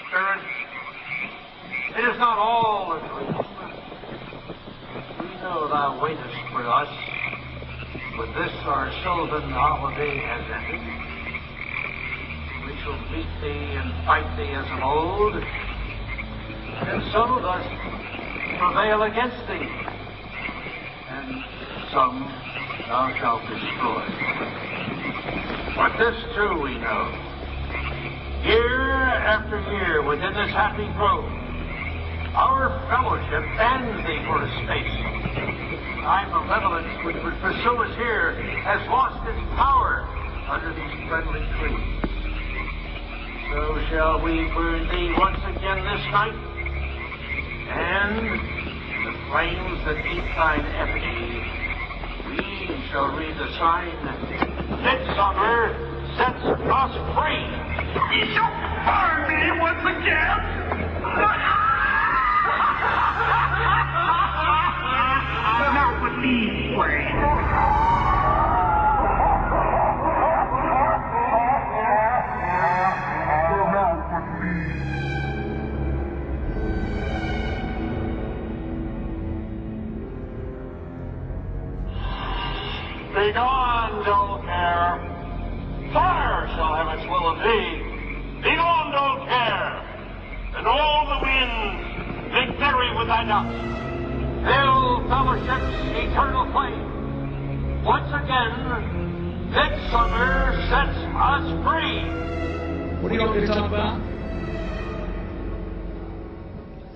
Spirit. It is not all a dream. We know thou waitest for us, but this our sylvan holiday has ended. We shall beat thee and fight thee as of old, and so thus prevail against thee, and some thou shalt destroy. But this too we know. Year after year within this happy grove, our fellowship bans thee for a space. Thy malevolence which would pursue us here has lost its power under these friendly trees. So shall we burn thee once again this night, and the flames that eat thine effigy, we shall read the sign, Midsummer sets us free. He shall burn me once again. Not with these words. Begone, dull care. Fire shall have its will of thee. Begone, dull care. And all the winds make merry with thy doubts. Fill fellowship's eternal flame. Once again, midsummer sets us free. What do you want me to talk about?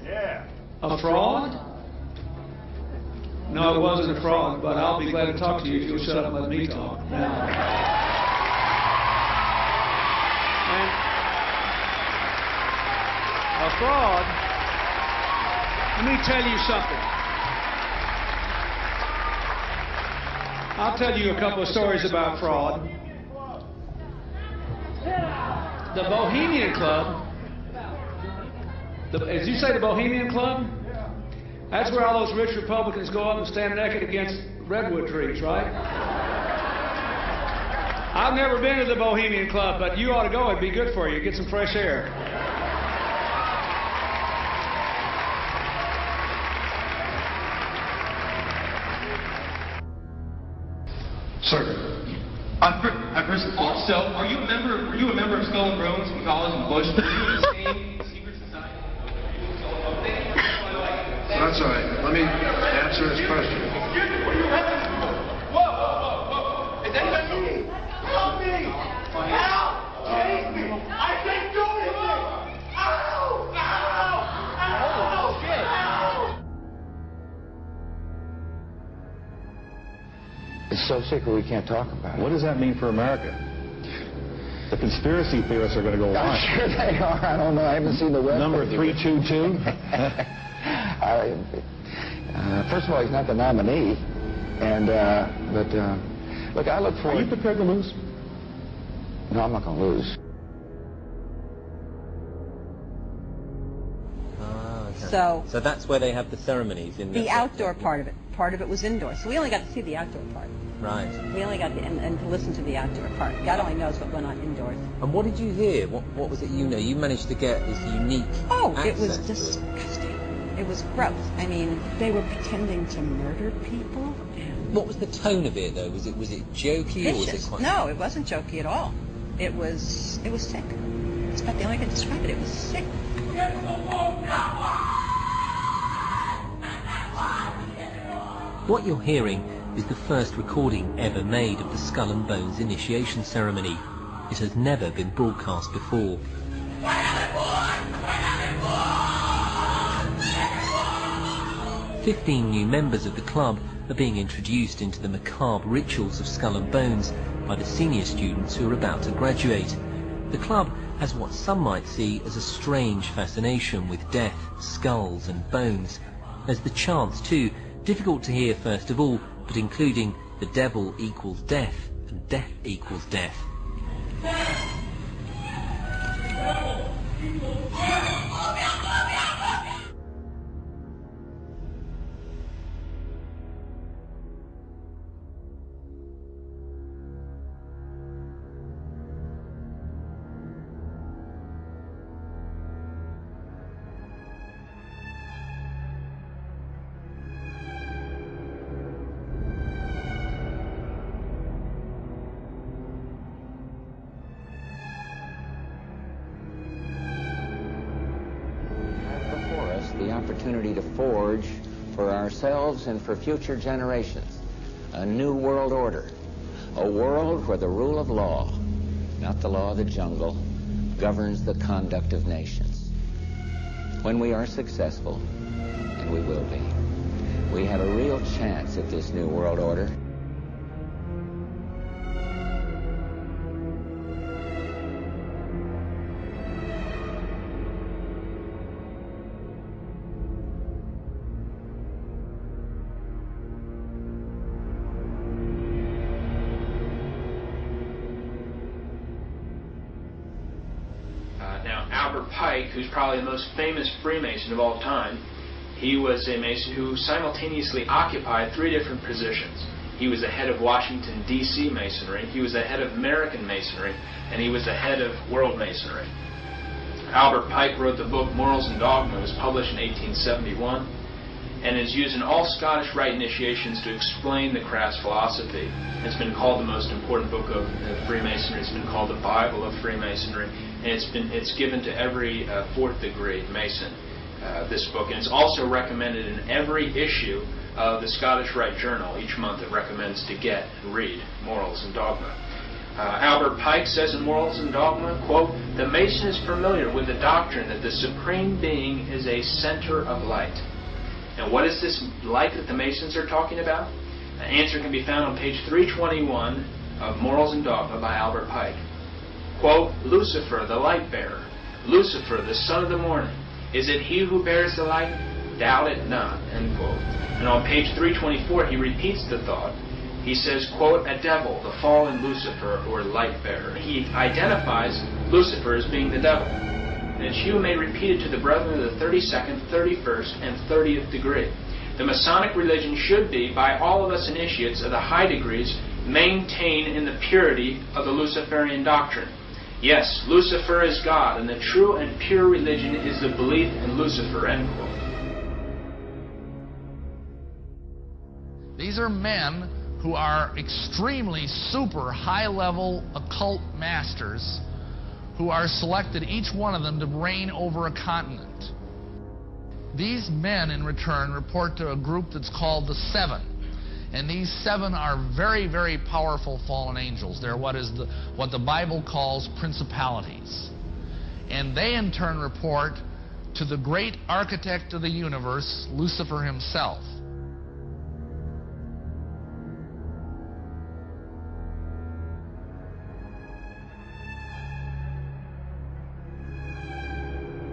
Yeah. A fraud? No, it wasn't a fraud, but I'll be glad to talk to you if you'll shut up and let me talk. And a fraud, let me tell you something. I'll tell you a couple of stories about fraud. The Bohemian Club, as you say, the Bohemian Club? That's where all those rich Republicans go up and stand naked against redwood trees, right? I've never been to the Bohemian Club, but you ought to go. It'd be good for you. Get some fresh air. Sir. First, also, were you a member of Skull and Bones from college in Bush? Were you in the same secret society? That's all right. Let me answer his question. Whoa. Is anybody? Help me! Help! Chase me! I can't do anything! Ow! Ow! Shit! It's so secret we can't talk about it. What does that mean for America? The conspiracy theorists are going to go on. I'm sure they are. I don't know. I haven't seen the web. Number 322? First of all, he's not the nominee. And, look, I look for... Are you prepared to lose? No, I'm not going to lose. So that's where they have the ceremonies in the outdoor part of it. Part of it was indoor, so we only got to see the outdoor part. Right. We only got to and to listen to the outdoor part. God only knows what went on indoors. And what did you hear? What was it you know? You managed to get this unique it was disgusting. It was gross. I mean, they were pretending to murder people. And what was the tone of it, though? Was it jokey vicious. Or was it quite... No, it wasn't jokey at all. It was sick. It's about the only way I can describe it. It was sick. What you're hearing is the first recording ever made of the Skull and Bones initiation ceremony. It has never been broadcast before. 15 new members of the club are being introduced into the macabre rituals of Skull and Bones by the senior students who are about to graduate. The club has what some might see as a strange fascination with death, skulls and bones. There's the chants too, difficult to hear first of all, but including the devil equals death and death equals death. forge for ourselves and for future generations a new world order, a world where the rule of law, not the law of the jungle, governs the conduct of nations. When we are successful, and we will be, we have a real chance at this new world order. Who's probably the most famous Freemason of all time, he was a Mason who simultaneously occupied 3 different positions. He was the head of Washington, D.C. Masonry, he was the head of American Masonry, and he was the head of World Masonry. Albert Pike wrote the book Morals and Dogma. It was published in 1871, and is used in all Scottish Rite initiations to explain the crass philosophy. It's been called the most important book of Freemasonry. It's been called the Bible of Freemasonry, and it's given to every 4th degree Mason, this book. And it's also recommended in every issue of the Scottish Rite Journal. Each month it recommends to get and read Morals and Dogma. Albert Pike says in Morals and Dogma, quote, "The Mason is familiar with the doctrine that the Supreme Being is a center of light." And what is this light that the Masons are talking about? The answer can be found on page 321 of Morals and Dogma by Albert Pike. Quote, "Lucifer, the light bearer, Lucifer, the son of the morning, is it he who bears the light? Doubt it not," end quote. And on page 324 he repeats the thought. He says, quote, "A devil, the fallen Lucifer, or light bearer." He identifies Lucifer as being the devil. And it's you may repeat it to the brethren of the 32nd, 31st, and 30th degree. The Masonic religion should be, by all of us initiates of the high degrees, maintained in the purity of the Luciferian doctrine. Yes, Lucifer is God, and the true and pure religion is the belief in Lucifer, end quote. These are men who are extremely super high-level occult masters who are selected, each one of them, to reign over a continent. These men, in return, report to a group that's called the Seven. And these 7 are very, very powerful fallen angels. They're what the Bible calls principalities. And they, in turn, report to the great architect of the universe, Lucifer himself.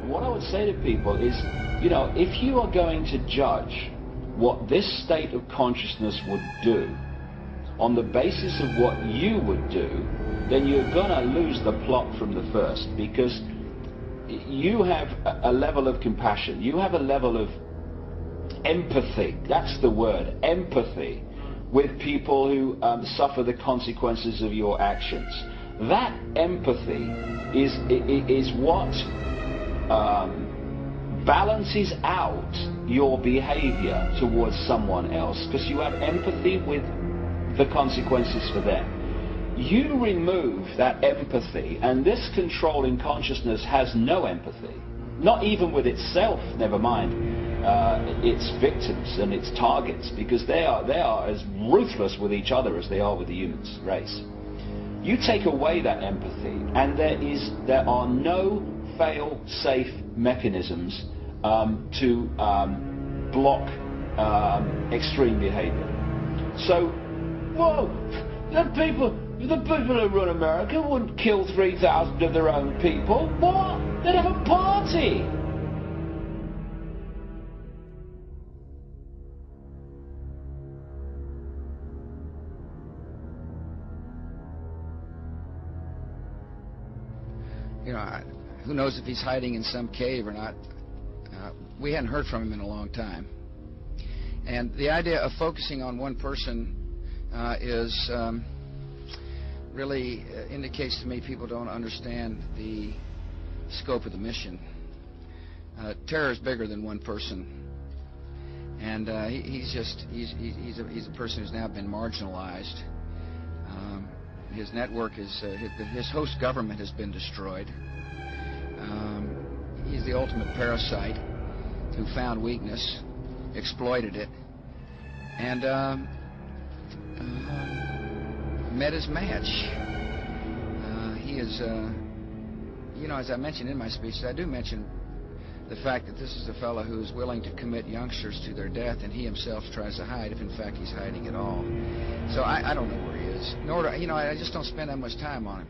What I would say to people is, you know, if you are going to judge what this state of consciousness would do on the basis of what you would do, then you're going to lose the plot from the first, because you have a level of compassion, you have a level of empathy, that's the word, empathy, with people who suffer the consequences of your actions. That empathy is what balances out your behavior towards someone else, because you have empathy with the consequences for them. You remove that empathy, and this controlling consciousness has no empathy, not even with itself, never mind its victims and its targets, because they are as ruthless with each other as they are with the human race. You take away that empathy, and there are no fail-safe mechanisms to block extreme behavior. So, whoa, the people who run America wouldn't kill 3,000 of their own people. What? They'd have a party. You know, who knows if he's hiding in some cave or not. We hadn't heard from him in a long time. And the idea of focusing on one person really indicates to me people don't understand the scope of the mission. Terror is bigger than one person. And he's a person who's now been marginalized. His network is, his host government has been destroyed. He's the ultimate parasite who found weakness exploited it, and met his match. He is, you know, as I mentioned in my speech, I do mention the fact that this is a fellow who is willing to commit youngsters to their death, and he himself tries to hide, if in fact he's hiding at all. So I don't know where he is. Nor do, you know, I just don't spend that much time on him.